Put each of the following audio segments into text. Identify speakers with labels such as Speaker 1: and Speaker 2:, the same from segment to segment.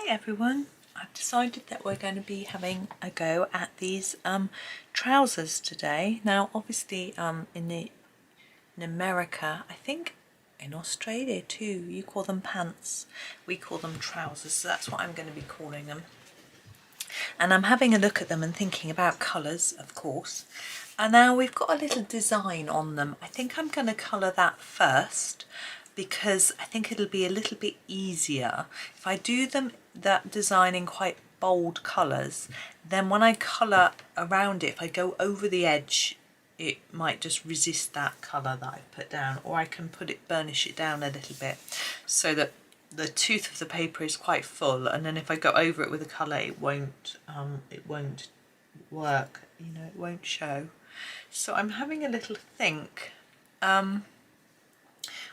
Speaker 1: Everyone, I've decided that we're going to be having a go at these trousers today. Now obviously in America, I think in Australia too, you call them pants, we call them trousers, so that's what I'm going to be calling them. And I'm having a look at them and thinking about colours, of course. And now we've got a little design on them. I think I'm going to colour that first, because I think it'll be a little bit easier if I do that design in quite bold colours. Then when I colour around it, if I go over the edge, it might just resist that colour that I've put down, or I can burnish it down a little bit so that the tooth of the paper is quite full, and then if I go over it with a colour, it won't work, you know, it won't show. So I'm having a little think.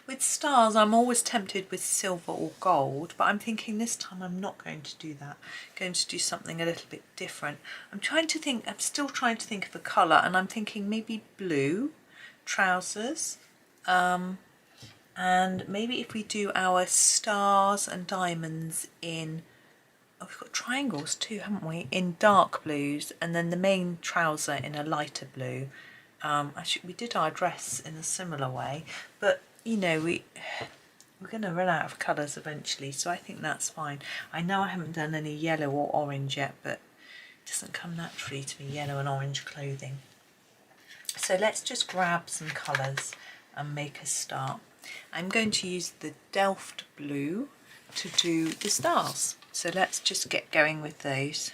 Speaker 1: With stars, I'm always tempted with silver or gold, but I'm thinking this time I'm not going to do that. I'm going to do something a little bit different. I'm still trying to think of a colour, and I'm thinking maybe blue trousers. And maybe if we do our stars and diamonds in, oh, we've got triangles too, haven't we, in dark blues, and then the main trouser in a lighter blue. Actually, we did our dress in a similar way, but you know, we're going to run out of colours eventually, so I think that's fine. I know I haven't done any yellow or orange yet, but it doesn't come naturally to me, yellow and orange clothing. So let's just grab some colours and make a start. I'm going to use the Delft Blue to do the stars. So let's just get going with those.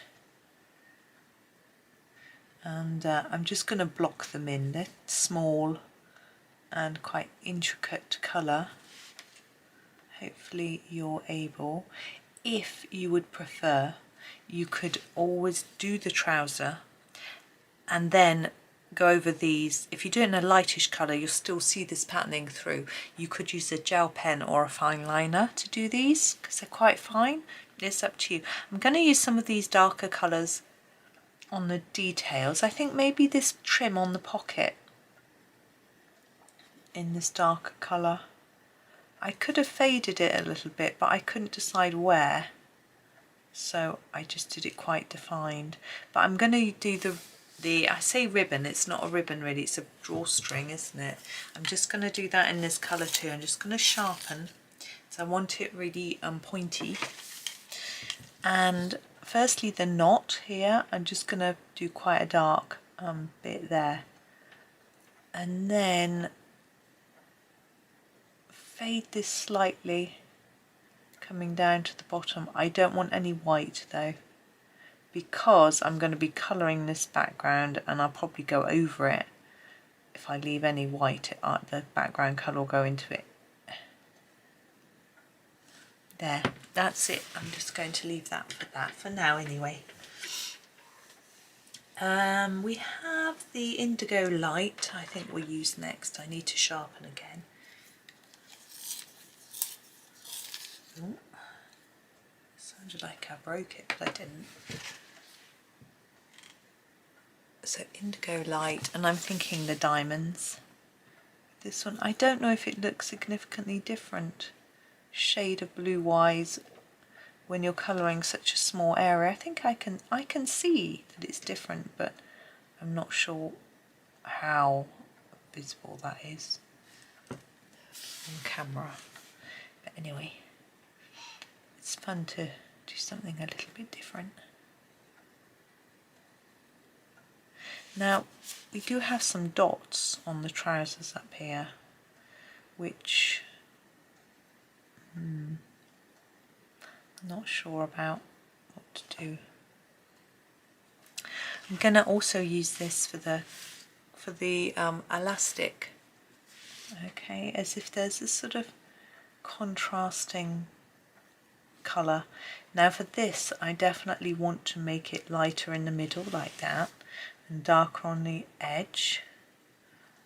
Speaker 1: And I'm just going to block them in. They're small and quite intricate colour. Hopefully you're able. If you would prefer, you could always do the trouser and then go over these. If you do it in a lightish colour, you'll still see this patterning through. You could use a gel pen or a fine liner to do these, because they're quite fine. It's up to you. I'm going to use some of these darker colours on the details. I think maybe this trim on the pocket in this darker colour. I could have faded it a little bit, but I couldn't decide where, so I just did it quite defined. But I'm going to do I say ribbon, it's not a ribbon really, it's a drawstring, isn't it? I'm just going to do that in this colour too. I'm just going to sharpen, so I want it really pointy. And firstly the knot here, I'm just going to do quite a dark bit there, and then fade this slightly coming down to the bottom. I don't want any white though, because I'm going to be colouring this background, and I'll probably go over it. If I leave any white, the background colour will go into it. There, that's it. I'm just going to leave that for now anyway. We have the Indigo Light, I think we'll use next. I need to sharpen again. Ooh. Sounded like I broke it, but I didn't. So Indigo Light, and I'm thinking the diamonds. This one, I don't know if it looks significantly different shade of blue wise when you're colouring such a small area. I think I can see that it's different, but I'm not sure how visible that is on camera. But anyway, it's fun to do something a little bit different. Now we do have some dots on the trousers up here, which I'm not sure about what to do. I'm going to also use this for the elastic. Okay, as if there's this sort of contrasting colour. Now for this, I definitely want to make it lighter in the middle like that, and darker on the edge.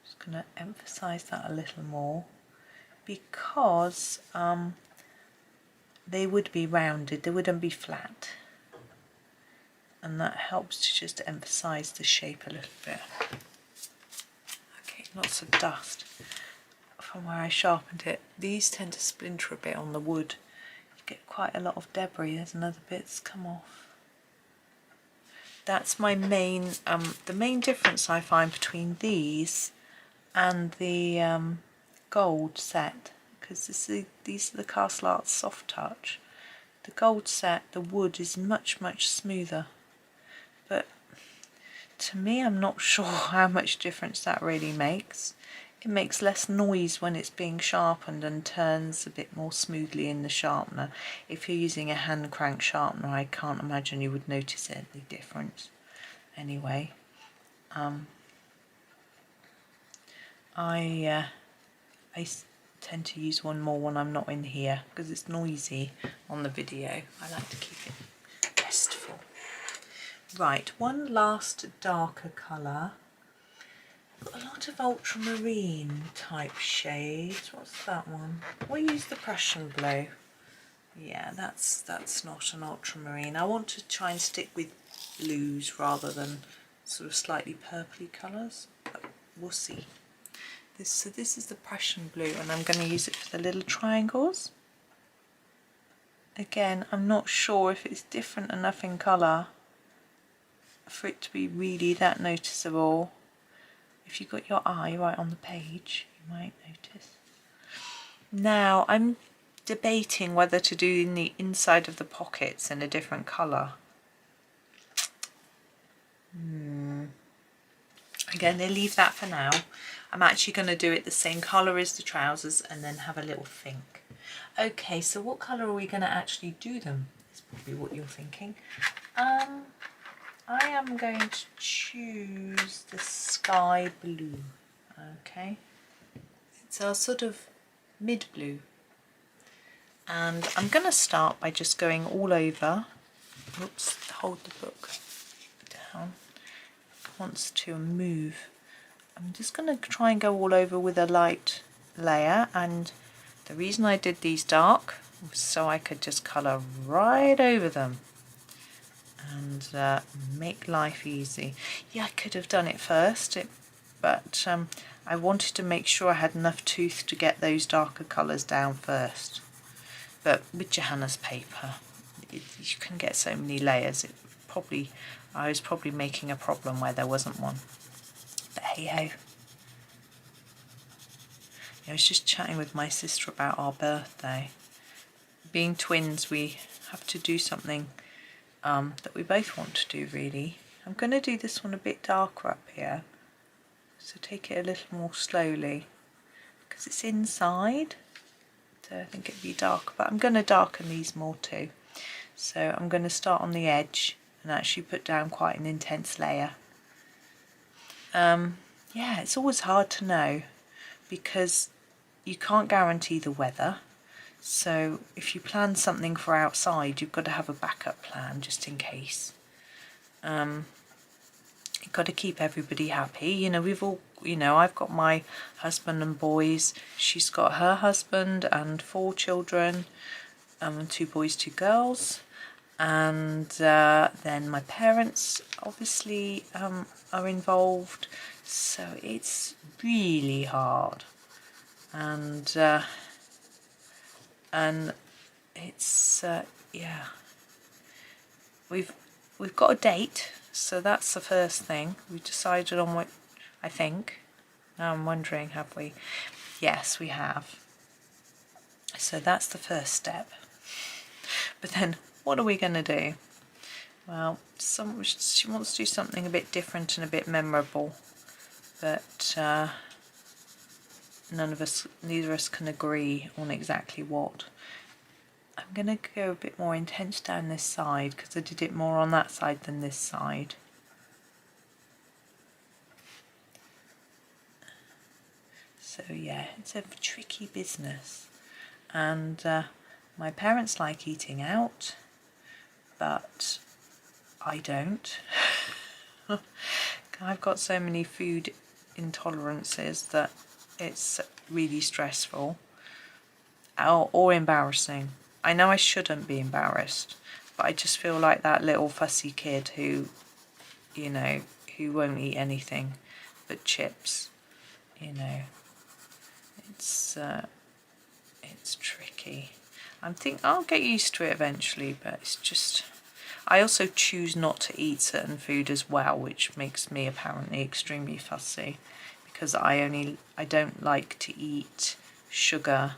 Speaker 1: Just going to emphasise that a little more, because they would be rounded, they wouldn't be flat, and that helps to just emphasise the shape a little bit. Okay, lots of dust from where I sharpened it. These tend to splinter a bit on the wood. You get quite a lot of debris. There's another bit that's come off. That's my main, the main difference I find between these and the gold set, because these are the Castle Art Soft Touch. The gold set, the wood is much smoother, but to me I'm not sure how much difference that really makes. It makes less noise when it's being sharpened and turns a bit more smoothly in the sharpener. If you're using a hand crank sharpener, I can't imagine you would notice any difference. Anyway, I tend to use one more when I'm not in here because it's noisy on the video. I like to keep it restful. Right, one last darker colour. Got a lot of ultramarine type shades. What's that one? We'll use the Prussian Blue. Yeah, that's not an ultramarine. I want to try and stick with blues rather than sort of slightly purpley colours, but we'll see. So this is the Prussian Blue, and I'm going to use it for the little triangles. Again, I'm not sure if it's different enough in colour for it to be really that noticeable. If you've got your eye right on the page, you might notice. Now, I'm debating whether to do in the inside of the pockets in a different colour. Again, I'll leave that for now. I'm actually going to do it the same colour as the trousers and then have a little think. Okay, so what colour are we going to actually do them? Is probably what you're thinking. I am going to choose the sky blue. Okay, it's a sort of mid blue, and I'm going to start by just going all over. Oops, hold the book down. It wants to move. I'm just going to try and go all over with a light layer, and the reason I did these dark was so I could just colour right over them and make life easy. Yeah, I could have done it first, but I wanted to make sure I had enough tooth to get those darker colours down first. But with Johanna's paper, you can get so many layers. I was probably making a problem where there wasn't one. But hey ho. I was just chatting with my sister about our birthday. Being twins, we have to do something that we both want to do, really. I'm going to do this one a bit darker up here, so take it a little more slowly because it's inside, so I think it'd be darker, but I'm going to darken these more too. So I'm going to start on the edge and actually put down quite an intense layer. Yeah, it's always hard to know because you can't guarantee the weather. So if you plan something for outside, you've got to have a backup plan just in case. You've got to keep everybody happy. You know, I've got my husband and boys. She's got her husband and 4 children, 2 boys, 2 girls. And then my parents obviously are involved. So it's really hard. And it's yeah, we've got a date, so that's the first thing. We've decided on what, I think. Now I'm wondering, have we? Yes, we have. So that's the first step. But then what are we going to do? Well, she wants to do something a bit different and a bit memorable, but neither of us can agree on exactly what. I'm going to go a bit more intense down this side because I did it more on that side than this side. So yeah, it's a tricky business, and my parents like eating out, but I don't. I've got so many food intolerances that it's really stressful or embarrassing. I know I shouldn't be embarrassed, but I just feel like that little fussy kid who, you know, who won't eat anything but chips. You know, it's tricky. I think I'll get used to it eventually, but it's just, I also choose not to eat certain food as well, which makes me apparently extremely fussy, because I don't like to eat sugar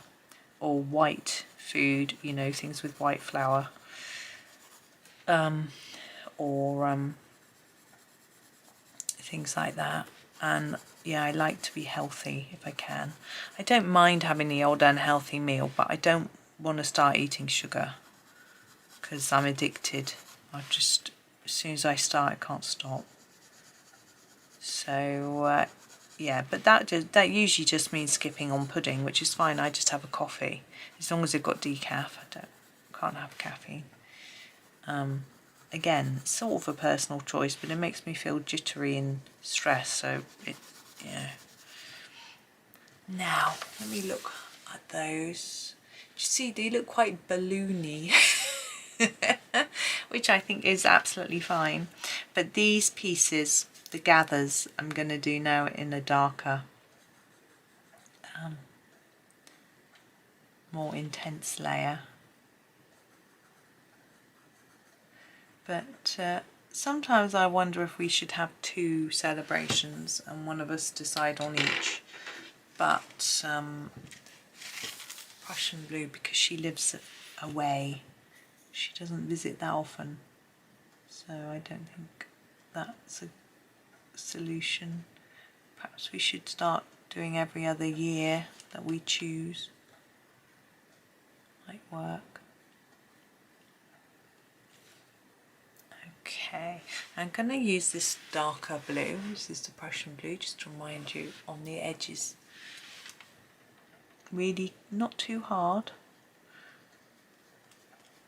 Speaker 1: or white food, you know, things with white flour, or things like that. And yeah, I like to be healthy if I can. I don't mind having the old unhealthy meal, but I don't want to start eating sugar because I'm addicted. I just, as soon as I start, I can't stop. So yeah, but that usually just means skipping on pudding, which is fine. I just have a coffee as long as I've got decaf. Can't have caffeine. Again, sort of a personal choice, but it makes me feel jittery and stressed. So yeah. Now let me look at those. You see, they look quite balloony, which I think is absolutely fine. But these pieces, the gathers, I'm going to do now in a darker, more intense layer. But sometimes I wonder if we should have two celebrations and one of us decide on each. But Prussian Blue, because she lives away, she doesn't visit that often, so I don't think that's a solution. Perhaps we should start doing every other year that we choose. Might work. Okay, I'm going to use this darker blue. This is the Prussian Blue, just to remind you, on the edges. Really not too hard,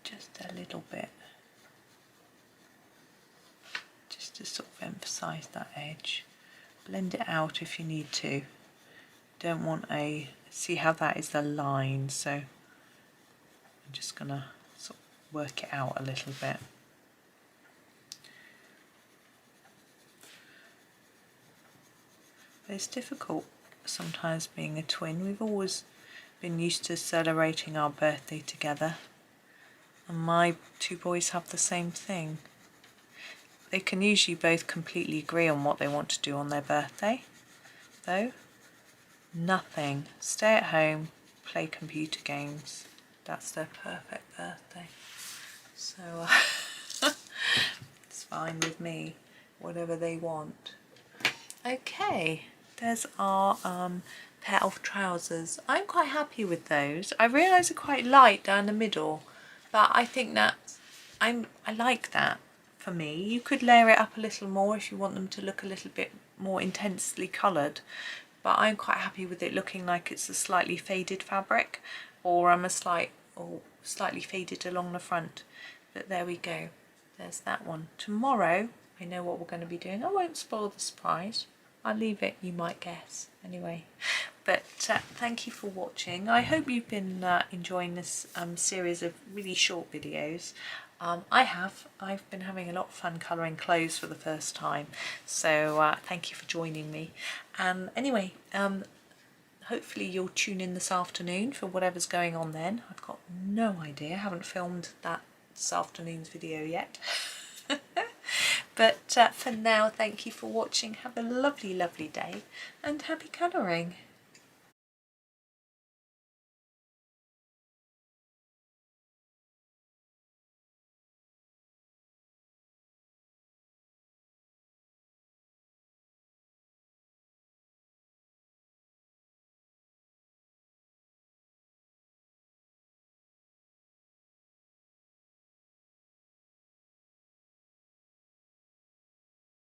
Speaker 1: just a little bit, just to sort of emphasize that edge. Blend it out if you need to. Don't want see how that is the line, so I'm just gonna sort of work it out a little bit. But it's difficult sometimes being a twin. We've always been used to celebrating our birthday together, and my two boys have the same thing. They can usually both completely agree on what they want to do on their birthday, though nothing. Stay at home, play computer games. That's their perfect birthday. So it's fine with me, whatever they want. Okay, there's our pair of trousers. I'm quite happy with those. I realise they're quite light down the middle, but I think that I like that for me. You could layer it up a little more if you want them to look a little bit more intensely coloured, but I'm quite happy with it looking like it's a slightly faded fabric, or slightly faded along the front. But there we go. There's that one. Tomorrow I know what we're going to be doing. I won't spoil the surprise. I'll leave it, you might guess anyway. But thank you for watching. I hope you've been enjoying this series of really short videos. I've been having a lot of fun colouring clothes for the first time, so thank you for joining me. Anyway, hopefully you'll tune in this afternoon for whatever's going on then. I've got no idea, I haven't filmed that this afternoon's video yet. But for now, thank you for watching. Have a lovely, lovely day and happy colouring.